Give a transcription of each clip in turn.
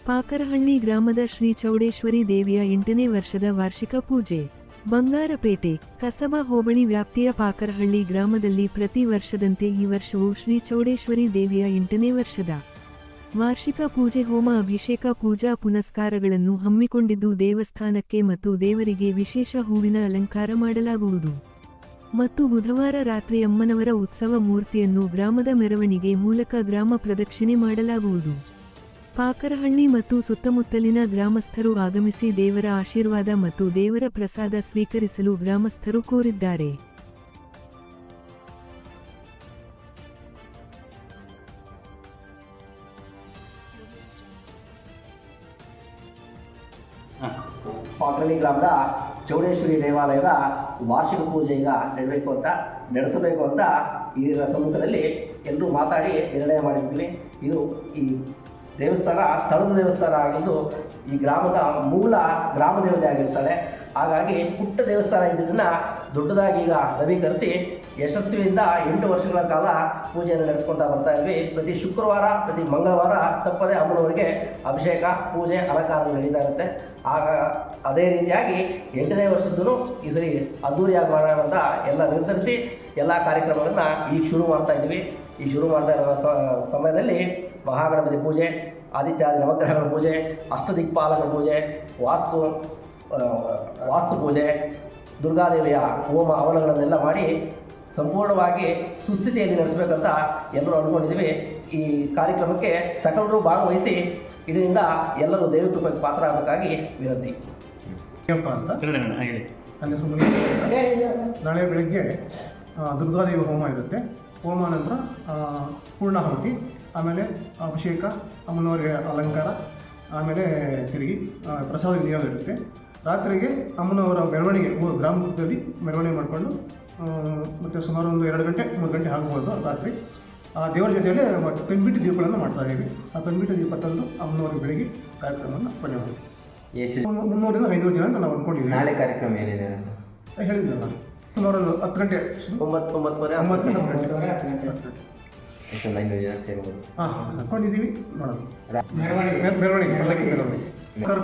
ಪಾಕರಹಳ್ಳಿ ಗ್ರಾಮದ ಶ್ರೀ ಚೌಡೇಶ್ವರಿ ದೇವಿಯ 8ನೇ ವರ್ಷದ ವಾರ್ಷಿಕ ಪೂಜೆ. ಬಂಗಾರಪೇಟೆ ಕಸಬಾ ಹೋಬಳಿ ವ್ಯಾಪ್ತಿಯ ಪಾಕರಹಳ್ಳಿ ಗ್ರಾಮದಲ್ಲಿ ಪ್ರತಿ ವರ್ಷದಂತೆ ಈ ವರ್ಷವೂ ಶ್ರೀ ಚೌಡೇಶ್ವರಿ ದೇವಿಯ 8ನೇ ವರ್ಷದ ವಾರ್ಷಿಕ ಪೂಜೆ, ಹೋಮ, ಅಭಿಷೇಕ, ಪೂಜಾ ಪುನಸ್ಕಾರಗಳನ್ನು ಹಮ್ಮಿಕೊಂಡಿದ್ದು ದೇವಸ್ಥಾನಕ್ಕೆ ಮತ್ತು ದೇವರಿಗೆ ವಿಶೇಷ ಹೂವಿನ ಅಲಂಕಾರ ಮಾಡಲಾಗುವುದು ಮತ್ತು ಬುಧವಾರ ರಾತ್ರಿ ಅಮ್ಮನವರ ಉತ್ಸವ ಮೂರ್ತಿಯನ್ನು ಗ್ರಾಮದ ಮೆರವಣಿಗೆ ಮೂಲಕ ಗ್ರಾಮ ಪ್ರದಕ್ಷಿಣೆ ಮಾಡಲಾಗುವುದು. ಪಾಕರಹಳ್ಳಿ ಮತ್ತು ಸುತ್ತಮುತ್ತಲಿನ ಗ್ರಾಮಸ್ಥರು ಆಗಮಿಸಿ ದೇವರ ಆಶೀರ್ವಾದ ಮತ್ತು ದೇವರ ಪ್ರಸಾದ ಸ್ವೀಕರಿಸಲು ಗ್ರಾಮಸ್ಥರು ಕೋರಿದ್ದಾರೆ. ಪಾಕರಹಳ್ಳಿ ಗ್ರಾಮದ ಚೌಡೇಶ್ವರಿ ದೇವಾಲಯದ ವಾರ್ಷಿಕ ಪೂಜೆ ಈಗ ನಡೆಸಬೇಕು ಅಂತ ಈ ಸಮ್ಮುಖದಲ್ಲಿ ಎಲ್ಲರೂ ಮಾತಾಡಿ ನಿರ್ಣಯ ಮಾಡಿದ್ವಿ. ಇದು ಈ ದೇವಸ್ಥಾನ ತಳದ ದೇವಸ್ಥಾನ ಆಗಿದ್ದು ಈ ಗ್ರಾಮದ ಮೂಲ ಗ್ರಾಮ ದೇವತೆ ಆಗಿರ್ತಾಳೆ. ಹಾಗಾಗಿ ಪುಟ್ಟ ದೇವಸ್ಥಾನ ಇದನ್ನು ದೊಡ್ಡದಾಗಿ ಈಗ ನವೀಕರಿಸಿ ಯಶಸ್ವಿಯಿಂದ 8 ವರ್ಷಗಳ ಕಾಲ ಪೂಜೆಯನ್ನು ನಡೆಸ್ಕೊಳ್ತಾ ಬರ್ತಾ ಇದ್ವಿ. ಪ್ರತಿ ಶುಕ್ರವಾರ, ಪ್ರತಿ ಮಂಗಳವಾರ ತಪ್ಪದೆ ಅಮ್ಮನವರಿಗೆ ಅಭಿಷೇಕ, ಪೂಜೆ, ಅಲಂಕಾರ ನಡೀತಾ ಇರುತ್ತೆ. ಅದೇ ರೀತಿಯಾಗಿ 8ನೇ ವರ್ಷದ್ದು ಈ ಸರಿ ಅದ್ದೂರಿಯಾಗಿ ಮಾಡೋಣ ಅಂತ ಎಲ್ಲ ನಿರ್ಧರಿಸಿ ಎಲ್ಲ ಕಾರ್ಯಕ್ರಮಗಳನ್ನು ಈಗ ಶುರು ಮಾಡ್ತಾ ಇದ್ವಿ. ಈ ಶುರು ಮಾಡ್ತಾ ಇರೋ ಸಮಯದಲ್ಲಿ ಮಹಾಗಣಪತಿ ಪೂಜೆ, ಆದಿತ್ಯಾದಿ ನವಗ್ರಹಗಳ ಪೂಜೆ, ಅಷ್ಟದಿಕ್ಪಾಲಕರ ಪೂಜೆ, ವಾಸ್ತು ಪೂಜೆ, ದುರ್ಗಾದೇವಿಯ ಹೋಮ ಹವನಗಳನ್ನೆಲ್ಲ ಮಾಡಿ ಸಂಪೂರ್ಣವಾಗಿ ಸುಸ್ಥಿತಿಯಲ್ಲಿ ನಡೆಸಬೇಕಂತ ಎಲ್ಲರೂ ಅಂದ್ಕೊಂಡಿದ್ದೀವಿ. ಈ ಕಾರ್ಯಕ್ರಮಕ್ಕೆ ಸಕಲರು ಭಾಗವಹಿಸಿ ಇದರಿಂದ ಎಲ್ಲರೂ ದೇವಿ ಕೃಪೆಗೆ ಪಾತ್ರ ಆಗಬೇಕಾಗಿ ವಿನಂತಿ. ನಾಳೆ ಬೆಳಗ್ಗೆ ದುರ್ಗಾದೇವಿ ಹೋಮ ಇರುತ್ತೆ. ಹೋಮ ನಂತರ ಪೂರ್ಣಾಹುತಿ, ಆಮೇಲೆ ಅಭಿಷೇಕ, ಅಮ್ಮನವರಿಗೆ ಅಲಂಕಾರ, ಆಮೇಲೆ ತಿರುಗಿ ಪ್ರಸಾದ ವಿನಿಯೋಗ ಇರುತ್ತೆ. ರಾತ್ರಿಗೆ ಅಮ್ಮನವರ ಮೆರವಣಿಗೆ ಗ್ರಾಮದಲ್ಲಿ ಮೆರವಣಿಗೆ ಮಾಡಿಕೊಂಡು ಮತ್ತು ಸುಮಾರು ಒಂದು 2 ಗಂಟೆ 3 ಗಂಟೆ ಆಗ್ಬೋದು ರಾತ್ರಿ. ಆ ದೇವರ ಜೊತೆಯಲ್ಲೇ ಪೆನ್ಬಿಟ್ಟು ದೀಪಗಳನ್ನು ಮಾಡ್ತಾ ಇದ್ದೀವಿ. ಆ ಪೆನ್ಬಿಟ್ಟು ದೀಪ ತಂದು ಅಮ್ಮನವರಿಗೆ ಬೆಳಗ್ಗೆ ಕಾರ್ಯಕ್ರಮವನ್ನು ಕೊನೆ ಮಾಡಿ 300 ರಿಂದ 500 ಜನ ಅಂತ ನಾವು ಅಂದ್ಕೊಂಡಿದ್ದೀವಿ. ನಾಳೆ ಕಾರ್ಯಕ್ರಮ ಏನೇನು ಹೇಳಿದ್ನಲ್ಲ, ಸುಮಾರು 10 ಗಂಟೆ 9:30 ಅಂದ್ಕೊಂಡಿದ್ದೀವಿ. ನೋಡೋದು ಮೆರವಣಿಗೆ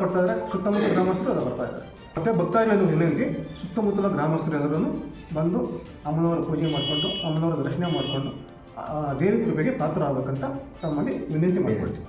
ಕೊಡ್ತಾ ಇದ್ದಾರೆ. ಸುತ್ತಮುತ್ತ ಗ್ರಾಮಸ್ಥರು ಅದು ಬರ್ತಾ ಇದ್ದಾರೆ. ಮತ್ತು ಭಕ್ತಾದಿಗಳು ವಿನಂತಿ, ಸುತ್ತಮುತ್ತಲ ಗ್ರಾಮಸ್ಥರು ಎಲ್ಲರೂ ಬಂದು ಅಮ್ಮನವರ ಪೂಜೆ ಮಾಡಿಕೊಂಡು, ಅಮ್ಮನವರ ದರ್ಶನ ಮಾಡಿಕೊಂಡು ದೇವಿ ಕೃಪೆಗೆ ಪಾತ್ರ ಆಗಬೇಕಂತ ತಮ್ಮಲ್ಲಿ ವಿನಂತಿ ಮಾಡಿಕೊಳ್ತೀವಿ.